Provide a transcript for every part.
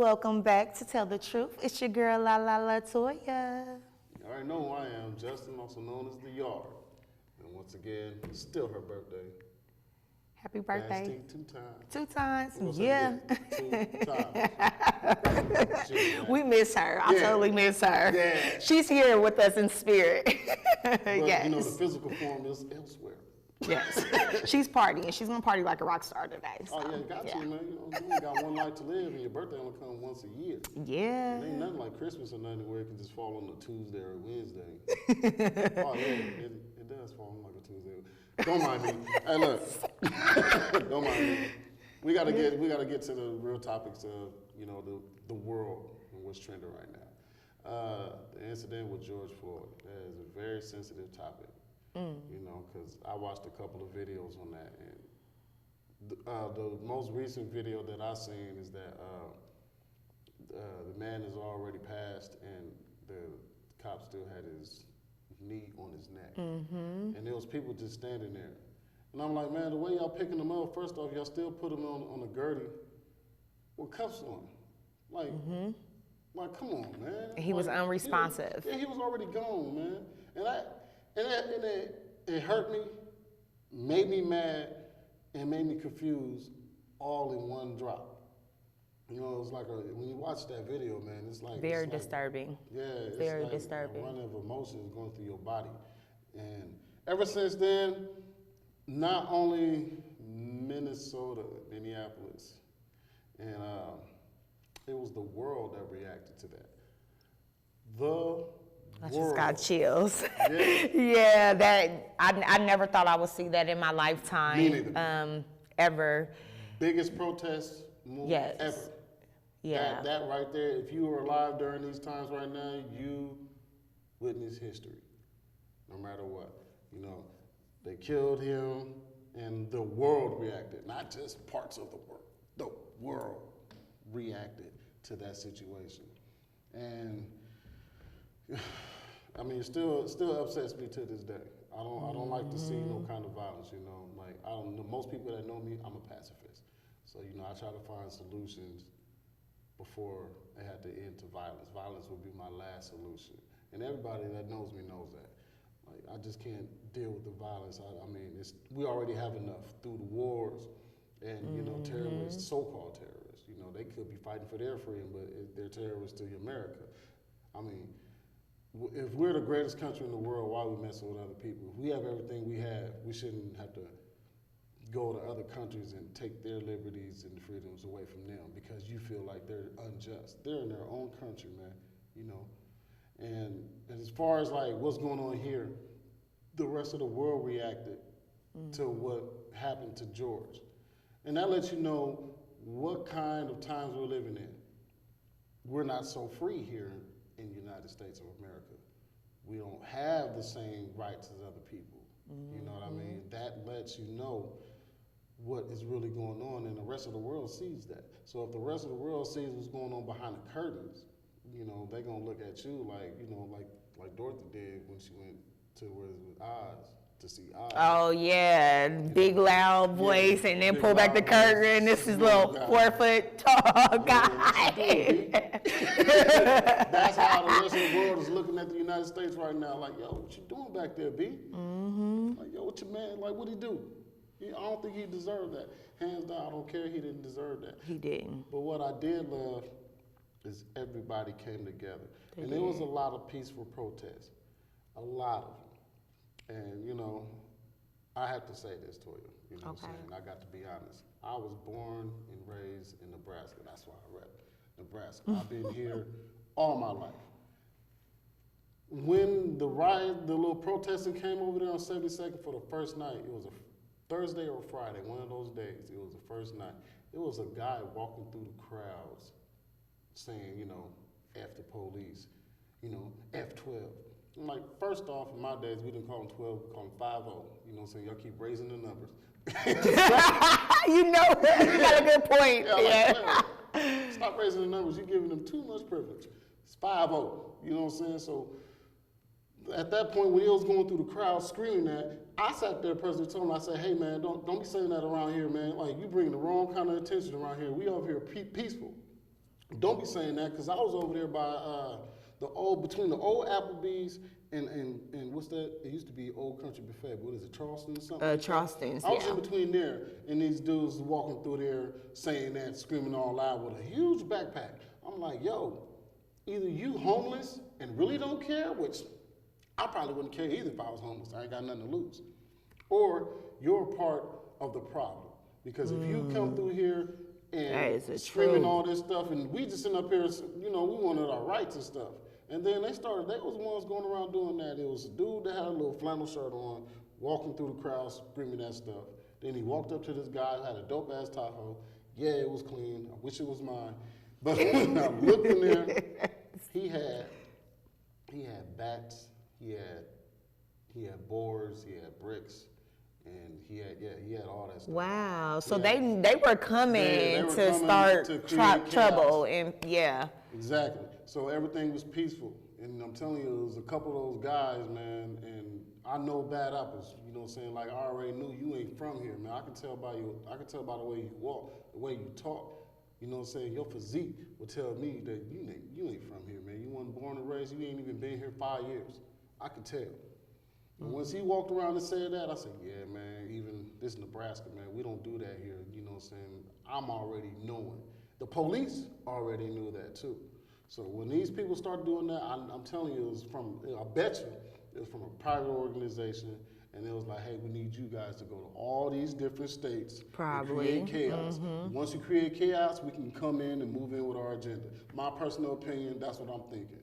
Welcome back to Tell the Truth. It's your girl, La La Latoya. You already know who I am, Justin, also known as The Yard. And once again, it's still her birthday. Happy birthday. Fasting 2 times. 2 times, We're gonna yeah. say 2 times. We miss her. I totally miss her. Yeah. She's here with us in spirit. But, Yes. you know, the physical form is elsewhere. Yes. She's partying. She's going to party like a rock star today. So, Oh, yeah, got to, man. You know, you only got one life to live, and your birthday only comes once a year. Yeah. It ain't nothing like Christmas or nothing where it can just fall on a Tuesday or a Wednesday. Oh, yeah, it does fall on like a Tuesday. Don't mind me. Hey, look. Don't mind me. We gotta get to the real topics of, you know, the world and what's trending right now. The incident with George Floyd, that is a very sensitive topic. You know, because I watched a couple of videos on that, and the most recent video that I seen is that the man is already passed, and the cop still had his knee on his neck, and there was people just standing there, and I'm like, man, the way y'all picking them up, first off, y'all still put them on a gurney with cuffs on, like, come on, man. He was unresponsive. He was already gone, man, and it hurt me, made me mad, and made me confused all in one drop. You know, it was like when you watch that video, man, it's like Very disturbing. Yeah, it's Very like disturbing. a run of emotions going through your body. And ever since then, not only Minnesota, Minneapolis, and it was the world that reacted to that. I just got chills. Yeah. Yeah, that I never thought I would see that in my lifetime. Me neither. Ever. Biggest protest move Yes. ever. Yeah. That right there, if you were alive during these times right now, you witnessed history, no matter what. You know, they killed him, and the world reacted, not just parts of the world. The world reacted to that situation. And I mean, it still upsets me to this day. I don't like to see no kind of violence, you know. Like, I don't know, most people that know me, I'm a pacifist. So, you know, I try to find solutions before it had to end to violence. Violence would be my last solution. And everybody that knows me knows that. Like, I just can't deal with the violence. I mean, we already have enough through the wars and, you know, terrorists, so-called terrorists. You know, they could be fighting for their freedom, but they're terrorists to America. I mean, if we're the greatest country in the world, why are we messing with other people? If we have everything we have, we shouldn't have to go to other countries and take their liberties and freedoms away from them because you feel like they're unjust. They're in their own country, man, you know. And as far as like what's going on here, the rest of the world reacted to what happened to George. And that lets you know what kind of times we're living in. We're not so free here in the United States of America. We don't have the same rights as other people. You know what I mean? That lets you know what is really going on, and the rest of the world sees that. So if the rest of the world sees what's going on behind the curtains, you know, they're gonna look at you like, you know, like Dorothy did when she went to where it was Oz to see Oz. Oh yeah, big loud voice, and then pull back the curtain, and this is little 4 foot tall guy. That's how the rest of the world is looking at the United States right now. Like, yo, what you doing back there, B? Like, yo, what your man? Like, what'd he do? I don't think he deserved that. Hands down, I don't care. He didn't deserve that. He didn't. But what I did love is everybody came together, and there was a lot of peaceful protests, a lot of them. And you know, I have to say this to you. You know what I'm saying? I got to be honest. I was born and raised in Nebraska. That's why I rep Nebraska. I've been here all my life. When the riot, the little protesting came over there on 72nd for the first night, it was a Thursday or Friday, one of those days, it was the first night. There was a guy walking through the crowds saying, you know, F the police, you know, F12. I'm like, first off, in my days, we didn't call them 12, we call them 50. You know what I'm saying? Y'all keep raising the numbers. You know, you got a good point. Yeah. Like, stop raising the numbers. You're giving them too much privilege. It's 50. You know what I'm saying? So at that point, when he was going through the crowd screaming that, I sat there, President told him, I said, hey, man, don't be saying that around here, man. Like, you bringing the wrong kind of attention around here. We over here peaceful. Don't be saying that, because I was over there by between the old Applebee's and what's that? It used to be Old Country Buffet. What is it, Charleston or something? Charleston's, I was yeah. in between there, and these dudes walking through there saying that, screaming all loud with a huge backpack. I'm like, yo, either you homeless and really don't care, which I probably wouldn't care either if I was homeless. I ain't got nothing to lose. Or you're a part of the problem. Because if you come through here and screaming all this stuff, and we just sitting up here, we wanted our rights and stuff. And then they was the ones going around doing that. It was a dude that had a little flannel shirt on, walking through the crowd, screaming that stuff. Then he walked up to this guy who had a dope ass Tahoe. Yeah, it was clean. I wish it was mine. But when I looked in there, he had bats, he had boards, he had bricks, and he had all that stuff. Wow. So Yeah. they were coming to start trouble, and yeah. Exactly. So everything was peaceful, and I'm telling you, it was a couple of those guys, man, and I know bad apples. You know what I'm saying? Like, I already knew you ain't from here, man. I can tell by the way you walk, the way you talk. You know what I'm saying? Your physique would tell me that you ain't from here, man. You weren't born and raised. You ain't even been here 5 years. I could tell. And once he walked around and said that, I said, yeah, man, even this Nebraska, man, we don't do that here. You know what I'm saying? I'm already knowing. The police already knew that too. So when these people start doing that, I'm telling you, I bet you, it was from a private organization, and it was like, hey, we need you guys to go to all these different states Probably. and create chaos. Once you create chaos, we can come in and move in with our agenda. My personal opinion, that's what I'm thinking.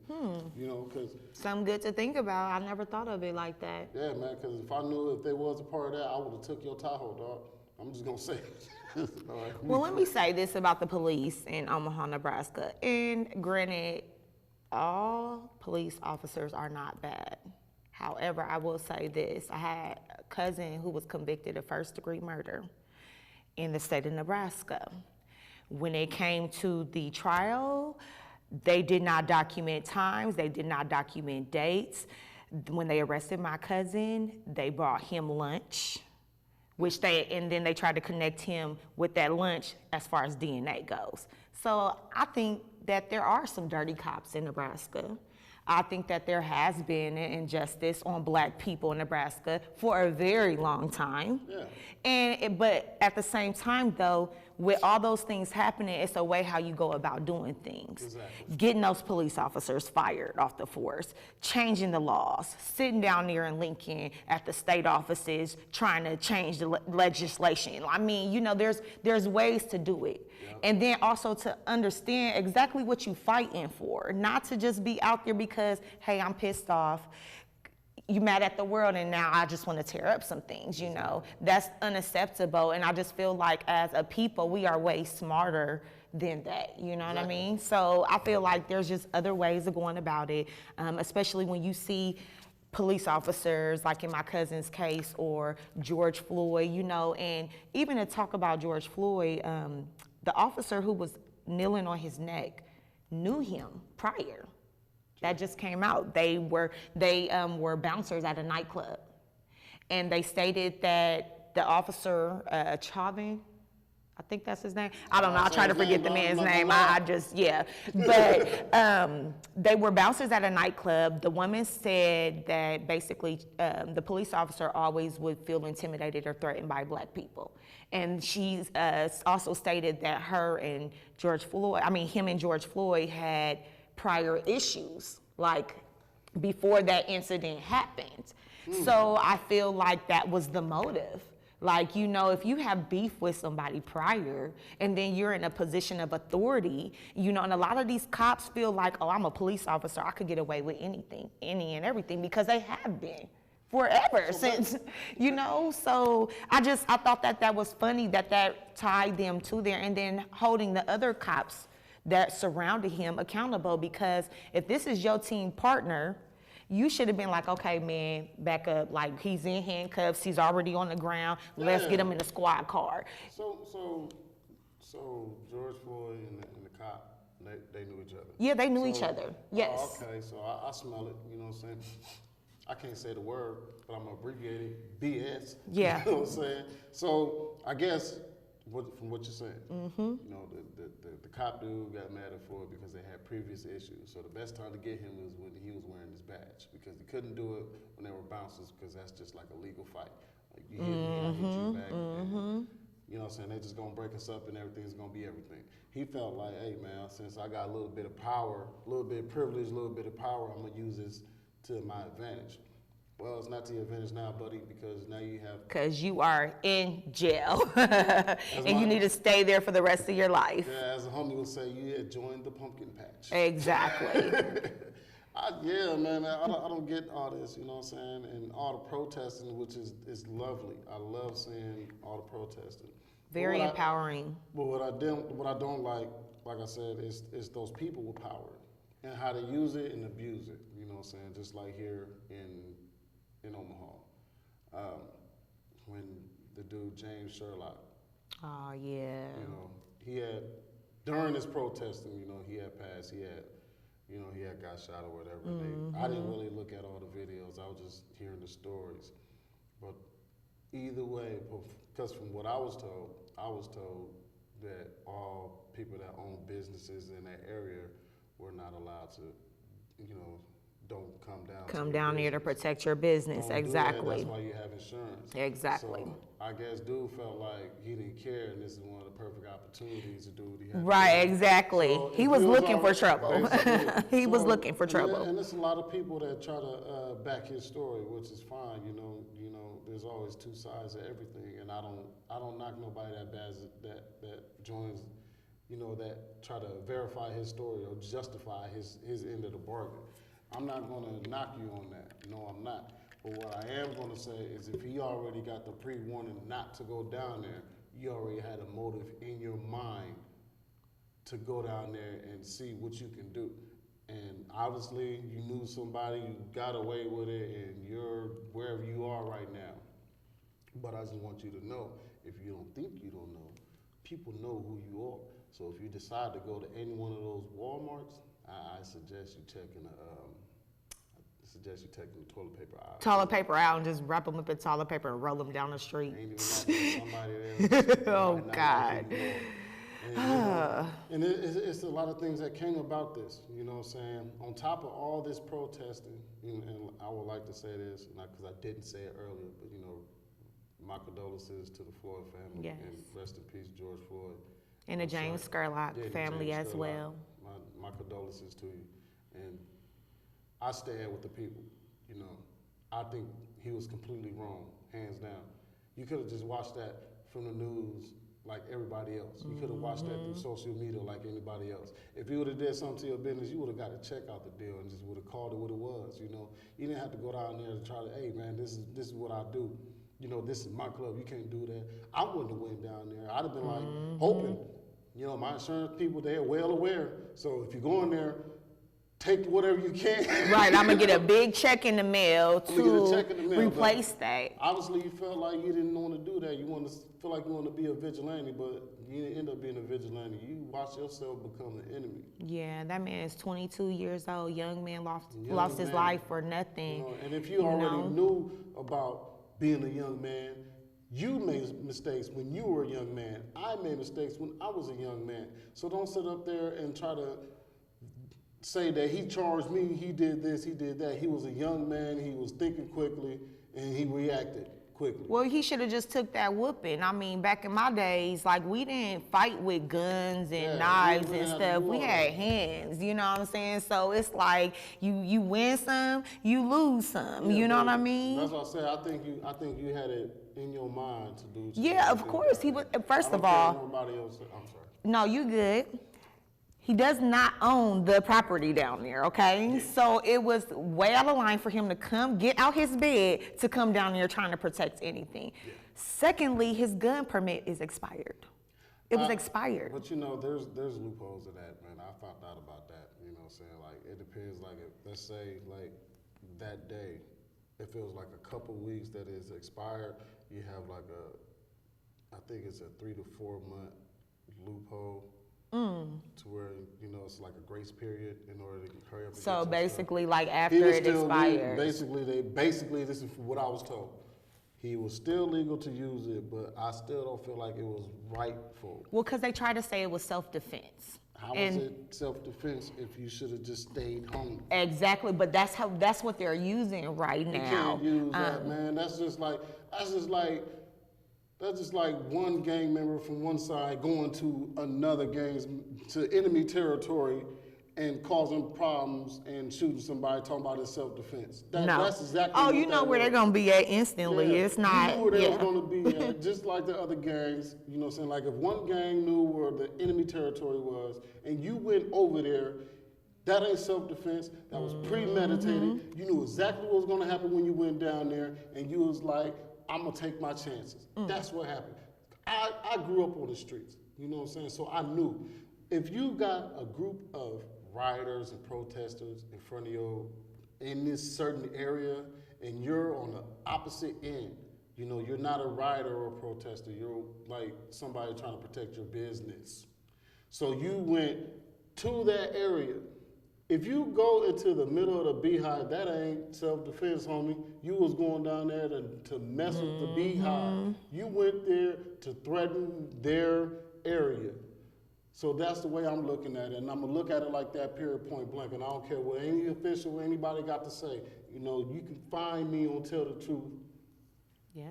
You know, because Something good to think about. I never thought of it like that. yeah, man, because if I knew if they was a part of that, I would have took your Tahoe, dog. I'm just gonna say it. All right. Well, let me say this about the police in Omaha, Nebraska. And granted, all police officers are not bad. However, I will say this. I had a cousin who was convicted of first-degree murder in the state of Nebraska. When it came to the trial, they did not document times. They did not document dates. When they arrested my cousin, they brought him lunch, and then they tried to connect him with that lunch as far as DNA goes. So I think that there are some dirty cops in Nebraska. I think that there has been an injustice on Black people in Nebraska for a very long time. Yeah. But at the same time, though, with all those things happening, it's a way how you go about doing things. Exactly. Getting those police officers fired off the force, changing the laws, sitting down there in Lincoln at the state offices trying to change the legislation. I mean, there's ways to do it. Yep. And then also to understand exactly what you're fighting for, not to just be out there because, hey, I'm pissed off. You mad at the world and now I just want to tear up some things, That's unacceptable. And I just feel like as a people, we are way smarter than that, you know what I mean? So I feel like there's just other ways of going about it, especially when you see police officers, like in my cousin's case, or George Floyd, and even to talk about George Floyd, the officer who was kneeling on his neck knew him prior. That just came out. They were bouncers at a nightclub, and they stated that the officer Chauvin, I think that's his name. I don't know. I try to forget the man's name. But they were bouncers at a nightclub. The woman said that basically the police officer always would feel intimidated or threatened by Black people, and she also stated that him and George Floyd had prior issues, like before that incident happened. So I feel like that was the motive. Like, if you have beef with somebody prior and then you're in a position of authority, and a lot of these cops feel like, oh, I'm a police officer, I could get away with anything, any and everything, because they have been forever since, So I thought that was funny that tied them to there, and then holding the other cops that surrounded him accountable, because if this is your team partner, you should have been like, okay, man, back up. Like, he's in handcuffs, he's already on the ground. Let's get him in the squad car. So George Floyd and the cop, they knew each other. Yeah, they knew each other. Yes. Okay, so I smell it. You know what I'm saying? I can't say the word, but I'm gonna abbreviate it. BS. Yeah. You know what I'm saying? So I guess from what you're saying, you know, the cop dude got mad at Floyd because they had previous issues. So the best time to get him was when he was wearing his badge, because he couldn't do it when they were bouncers, because that's just like a legal fight. Like, you hit me, I hit you back, and, you know what I'm saying, they just gonna break us up and everything's gonna be everything. He felt like, hey man, since I got a little bit of power, a little bit of privilege, a little bit of power, I'm gonna use this to my advantage. Well, it's not to your advantage now, buddy, because now you have... Because you are in jail, and you need to stay there for the rest of your life. Yeah, as a homie would say, you had joined the pumpkin patch. Exactly. Yeah, man, I don't get all this, you know what I'm saying? And all the protesting, which is lovely. I love seeing all the protesting. Very empowering. But what I don't like I said, is those people with power and how they use it and abuse it, you know what I'm saying? Just like here in Omaha, when the dude James Sherlock, Oh, yeah. you know, he had, during his protesting, you know, he had passed, he had got shot or whatever. I didn't really look at all the videos, I was just hearing the stories. But either way, because from what I was told that all people that own businesses in that area were not allowed to, you know, don't come down there to protect your business. Don't exactly. Do that. That's why you have insurance. Exactly. So I guess dude felt like he didn't care, and this is one of the perfect opportunities to do what he had. Right, exactly. So he was looking for trouble. He was looking for trouble. And there's a lot of people that try to back his story, which is fine. You know, there's always two sides of everything, and I don't knock nobody that joins, you know, that try to verify his story or justify his end of the bargain. I'm not going to knock you on that. No, I'm not. But what I am going to say is if he already got the pre-warning not to go down there, you already had a motive in your mind to go down there and see what you can do. And obviously you knew somebody, you got away with it, and you're wherever you are right now. But I just want you to know, if you don't think you don't know, people know who you are. So if you decide to go to any one of those Walmarts, I suggest you taking the toilet paper out. Toilet paper out and just wrap them up in toilet paper and roll them down the street. Ain't even like somebody there. Oh, God. And it's a lot of things that came about this, you know what I'm saying? On top of all this protesting, and I would like to say this, because I didn't say it earlier, but you know, my condolences to the Floyd family. Yes. And rest in peace, George Floyd. And the James Skerlock family James as Skerlock. well. My condolences to you. And I stand with the people, you know. I think he was completely wrong, hands down. You could have just watched that from the news like everybody else. You could have watched that through social media like anybody else. If you would have did something to your business, you would have got to check out the deal and just would have called it what it was, you know. You didn't have to go down there and try to, hey man, this is what I do. You know, this is my club, you can't do that. I wouldn't have went down there. I'd have been like hoping, you know, my insurance people, they're well aware. So if you go in there, take whatever you can. Right, I'm going to get a big check in the mail to replace that. Obviously, you felt like you didn't want to do that. You want to feel like you want to be a vigilante, but you didn't end up being a vigilante. You watched yourself become the enemy. Yeah, that man is 22 years old. Young man lost his life for nothing. You know, and if you already knew about being a young man, you made mistakes when you were a young man. I made mistakes when I was a young man. So don't sit up there and try to say that he charged me, he did this, he did that. He was a young man, he was thinking quickly, and he reacted quickly. Well, he should have just took that whooping. I mean, back in my days, like, we didn't fight with guns and knives and stuff. We had hands, you know what I'm saying? So it's like, you win some, you lose some, you know what I mean? That's what I said. I think you had it in your mind to do. Yeah, of course. He was, first of all. Nobody else. I'm sorry. No, you good. He does not own the property down there, okay? So it was way out of line for him to get out his bed to come down there trying to protect anything. Yeah. Secondly, his gun permit is expired. It was expired. But you know, there's loopholes to that, man. I found out about that, you know what I'm saying? Like, it depends, like, let's say, like, that day, if it was like a couple weeks that is expired, you have like I think it's a 3 to 4 month loophole. To where, you know, it's like a grace period in order to hurry up and so get basically, like, after it expired. Basically, this is what I was told. He was still legal to use it, but I still don't feel like it was rightful. Well, because they tried to say it was self-defense. How is it self-defense if you should have just stayed home? Exactly, but that's what they're using right You now. can't use that, man. That's just like one gang member from one side going to another gang's to enemy territory and causing problems and shooting somebody, talking about his self-defense. No. That's exactly Oh, what you know that where they're was. gonna be at instantly. Yeah, It's not. You knew where they yeah. was going to be at, just like the other gangs. You know what I'm saying? Like if one gang knew where the enemy territory was and you went over there, that ain't self-defense. That was premeditated. You knew exactly what was going to happen when you went down there, and you was like, I'm going to take my chances. That's what happened. I grew up on the streets. You know what I'm saying? So I knew. If you got a group of rioters and protesters in front of you in this certain area, and you're on the opposite end, you know, you're not a rioter or a protester. You're like somebody trying to protect your business. So you went to that area. If you go into the middle of the beehive, that ain't self-defense, homie. You was going down there to mess with the beehive. You went there to threaten their area. So that's the way I'm looking at it, and I'm gonna look at it like that, period, point blank. And I don't care what any official or anybody got to say. You know, you can find me on Tell the Truth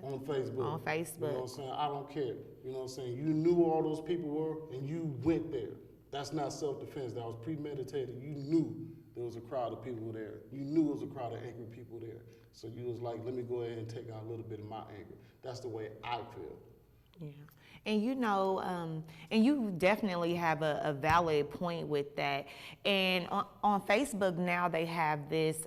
on Facebook. On Facebook. You know what I'm saying? I don't care. You know what I'm saying? You knew who all those people were, and you went there. That's not self-defense. That was premeditated. You knew there was a crowd of people there. You knew there was a crowd of angry people there. So you was like, let me go ahead and take out a little bit of my anger. That's the way I feel. Yeah. And you know, and you definitely have a valid point with that. And on Facebook now they have this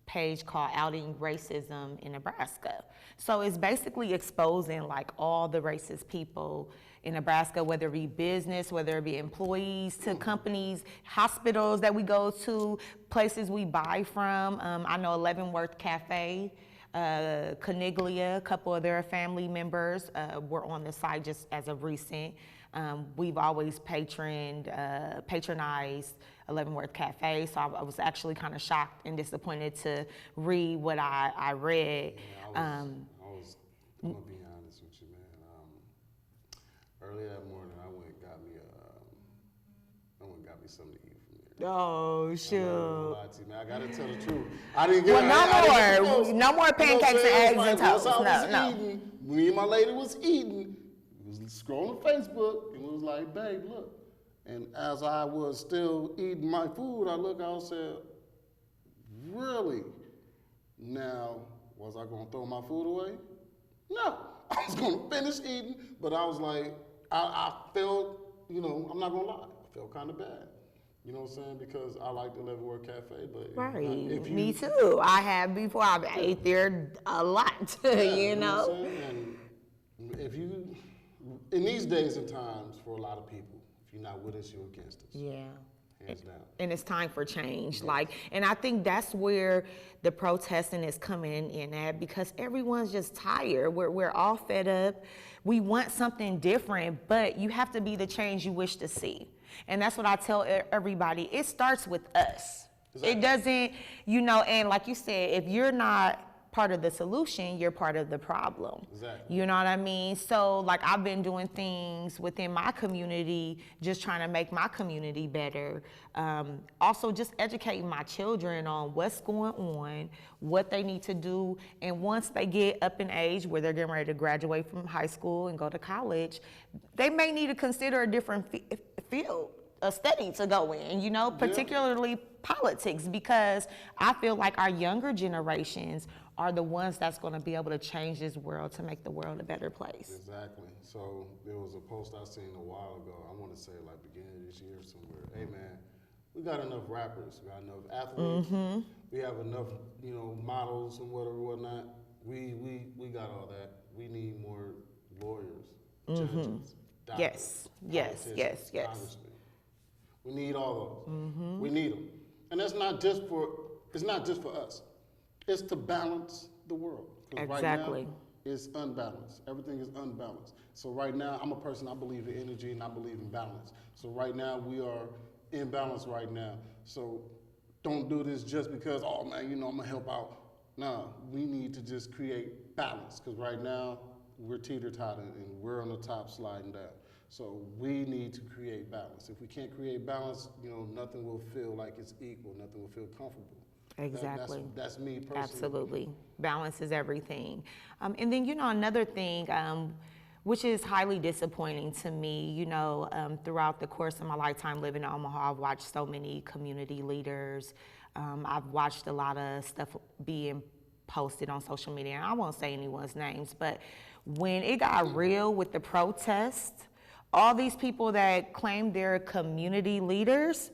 page called Outing Racism in Nebraska. So it's basically exposing like all the racist people in Nebraska, whether it be business, whether it be employees to companies, hospitals that we go to, places we buy from. I know Leavenworth Cafe, Coniglia, a couple of their family members were on the site just as of recent. We've always patronized Leavenworth Cafe, so I was actually kind of shocked and disappointed to read what I read. Yeah, I'm gonna be honest with you, man. Early that morning, I went and got me something to eat from there. Oh, I'm not shoot. gonna lie to you, man. I gotta tell the truth. I didn't get. No more pancakes and eggs and toast. No. Eating, me and my lady was eating. We was scrolling Facebook and was like, babe, look. And as I was still eating my food, I looked out and said, really? Now, was I gonna throw my food away? No. I was gonna finish eating, but I was like, I felt, you know, I'm not gonna lie, I felt kind of bad. You know what I'm saying? Because I like the Leavenworth Cafe, but Right. Me too. I have before. I've ate there a lot. Yeah, you what know. I'm saying? And if you, in these days and times, for a lot of people, if you're not with us, you're against us. Yeah. Hands down. And it's time for change. Like, and I think that's where the protesting is coming in at, because everyone's just tired. We're all fed up. We want something different, but you have to be the change you wish to see. And that's what I tell everybody. It starts with us. Exactly. It doesn't, you know, and like you said, if you're not part of the solution, you're part of the problem. Exactly. You know what I mean? So like I've been doing things within my community, just trying to make my community better. Also just educating my children on what's going on, what they need to do. And once they get up in age where they're getting ready to graduate from high school and go to college, they may need to consider a different field, a study to go in, you know, particularly politics, because I feel like our younger generations are the ones that's going to be able to change this world to make the world a better place. Exactly. So there was a post I seen a while ago. I want to say like beginning of this year somewhere. Hey man, we got enough rappers, we got enough athletes, we have enough, you know, models and whatnot. We got all that. We need more lawyers, judges, doctors, Yes. congressmen. We need all those. We need them, and that's not just for. It's not just for us. It's to balance the world. 'Cause Exactly. right now, it's unbalanced. Everything is unbalanced. So right now, I'm a person, I believe in energy and I believe in balance. So right now, we are in balance right now. So don't do this just because, oh man, you know, I'm gonna help out. Nah, we need to just create balance, because right now we're teeter-tottering and we're on the top sliding down. So we need to create balance. If we can't create balance, nothing will feel like it's equal. Nothing will feel comfortable. Exactly. That's me personally. Absolutely. Balance is everything. And then, another thing, which is highly disappointing to me, throughout the course of my lifetime living in Omaha, I've watched so many community leaders. I've watched a lot of stuff being posted on social media, and I won't say anyone's names, but when it got real with the protests, all these people that claimed they're community leaders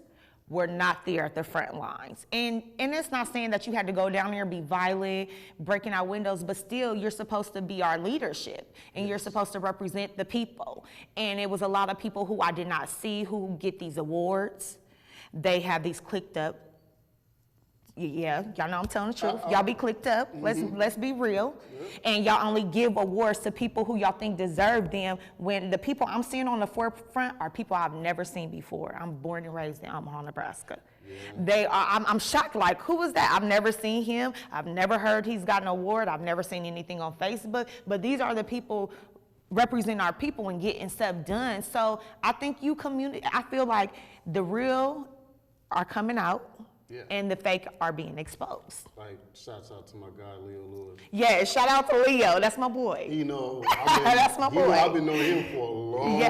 were not there at the front lines. And it's not saying that you had to go down there and be violent, breaking out windows, but still you're supposed to be our leadership and you're supposed to represent the people. And it was a lot of people who I did not see who get these awards. They have these clicked up. Yeah, y'all know I'm telling the truth. Y'all be clicked up. Let's be real. And y'all only give awards to people who y'all think deserve them, when the people I'm seeing on the forefront are people I've never seen before. I'm born and raised in Omaha, Nebraska. They are. I'm shocked. Like, who was that? I've never seen him. I've never heard he's got an award. I've never seen anything on Facebook. But these are the people representing our people and getting stuff done. So I think I feel like the real are coming out. Yeah. And the fake are being exposed. Like, shouts out to my guy, Leo Lewis. Yeah, shout out to Leo. That's my boy. That's my boy. I've been knowing him for a long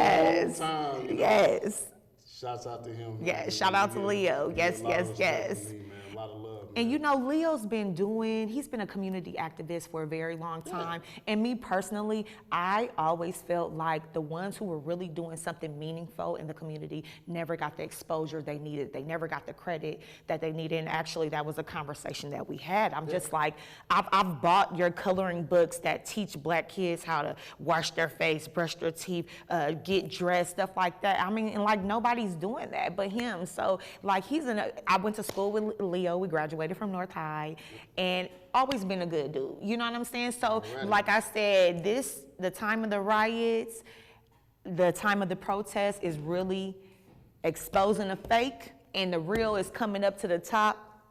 time. Yes. Shouts out to him. Yeah, shout out to Leo. Yes. A lot of love, man. And Leo's he's been a community activist for a very long time. And me personally, I always felt like the ones who were really doing something meaningful in the community never got the exposure they needed. They never got the credit that they needed. And actually, that was a conversation that we had. I'm just like, I've bought your coloring books that teach Black kids how to wash their face, brush their teeth, get dressed, stuff like that. I mean, and like nobody's doing that but him. So like I went to school with Leo. We graduated from North High, and always been a good dude. You know what I'm saying? So like I said, the time of the riots, the time of the protests is really exposing the fake, and the real is coming up to the top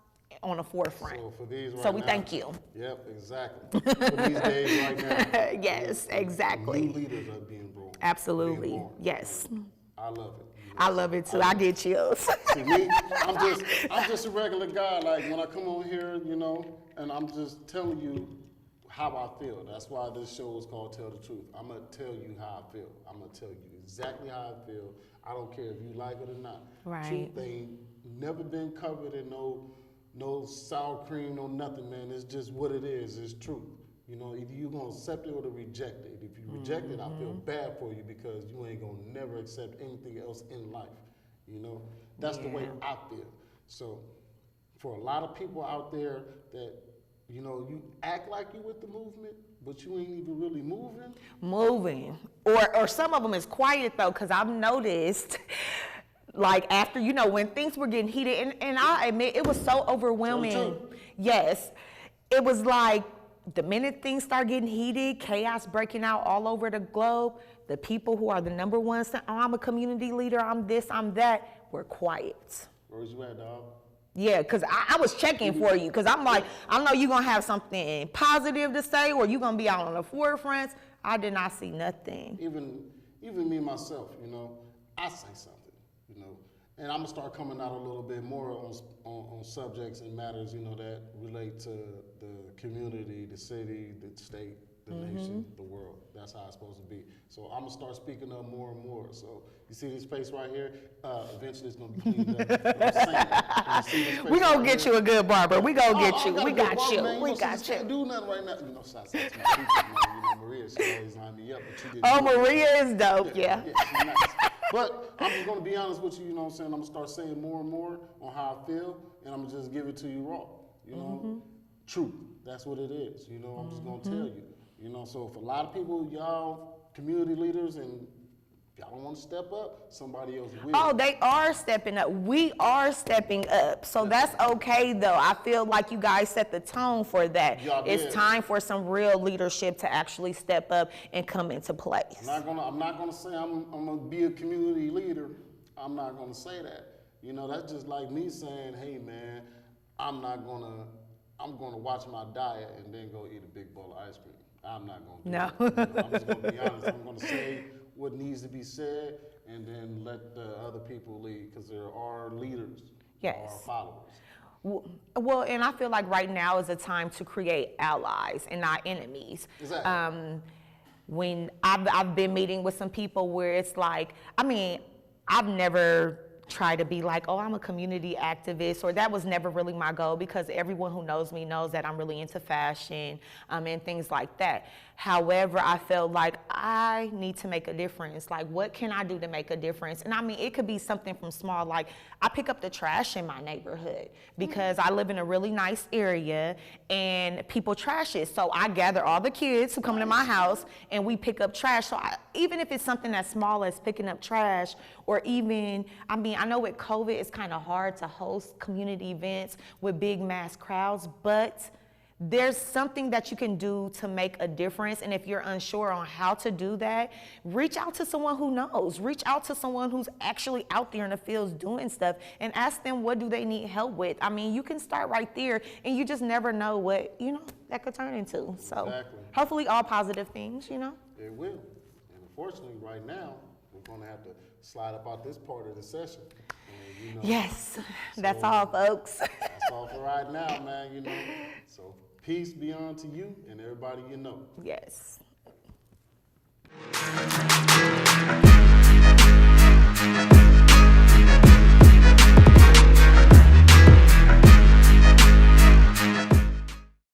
on the forefront. So for these we thank you. Yep, exactly. For these days right now. Yes, exactly. New leaders are being born. Absolutely. Yes. I love it. I love it too. I get chills. See, me, I'm just a regular guy. Like when I come on here, and I'm just telling you how I feel. That's why this show is called Tell the Truth. I'm gonna tell you how I feel. I'm gonna tell you exactly how I feel. I don't care if you like it or not. Right. Truth ain't never been covered in no sour cream, no nothing, man. It's just what it is. It's truth. Either you're gonna accept it or to reject it. If you reject it, I feel bad for you because you ain't gonna never accept anything else in life. That's the way I feel. So for a lot of people out there that, you act like you with the movement, but you ain't even really moving. Or some of them is quiet though, because I've noticed like after, when things were getting heated, and I admit it was so overwhelming. Yes. It was like, the minute things start getting heated, chaos breaking out all over the globe, the people who are the number one saying, oh, I'm a community leader, I'm this, I'm that, were quiet. Where's you at, dog? Yeah, because I was checking for you, because I'm like, I know you're going to have something positive to say, or you're going to be out on the forefront. I did not see nothing. Even me, myself, I say something, and I'm going to start coming out a little bit more on subjects and matters, that relate to the community, the city, the state, the nation, the world. That's how it's supposed to be. So I'm going to start speaking up more and more. So you see this space right here? Eventually it's going to be cleaned up. We're going to get you a good barber. We're going to get you. We got you. We got you. Can't do nothing right now. Shouts out to my teacher, man. Maria, she always lined me up. But she didn't. Oh, Maria is dope, yeah. She's nice. But I'm just going to be honest with you, I'm saying? I'm going to start saying more and more on how I feel, and I'm going to just give it to you raw, Truth. That's what it is, I'm just going to tell you. So if a lot of people, y'all, community leaders, and y'all don't want to step up, somebody else will. Oh, they are stepping up. We are stepping up. So that's okay, though. I feel like you guys set the tone for that. It's time for some real leadership to actually step up and come into place. I'm not gonna say I'm gonna be a community leader. I'm not gonna say that. That's just like me saying, hey man, I'm gonna watch my diet and then go eat a big bowl of ice cream. I'm not going to do No. it. I'm just going to be honest. I'm going to say what needs to be said and then let the other people lead, because there are leaders. There are Yes. followers. Well, and I feel like right now is a time to create allies and not enemies. Exactly. When I've been meeting with some people where it's like, I mean, I've never tried to be like, oh, I'm a community activist, or that was never really my goal, because everyone who knows me knows that I'm really into fashion and things like that. However, I felt like I need to make a difference. Like, what can I do to make a difference? And I mean, it could be something from small, like I pick up the trash in my neighborhood because I live in a really nice area and people trash it. So I gather all the kids who come to my house and we pick up trash. So even if it's something as small as picking up trash, or even, I mean, I know with COVID, it's kind of hard to host community events with big mass crowds, but there's something that you can do to make a difference. And if you're unsure on how to do that, reach out to someone who knows. Reach out to someone who's actually out there in the fields doing stuff and ask them, what do they need help with? I mean, you can start right there, and you just never know what, that could turn into. So Exactly. hopefully all positive things, It will. And unfortunately, right now, we're going to have to slide up out this part of the session. And, Yes, that's all, folks. That's all for right now, man, So peace be unto you and everybody you know. Yes.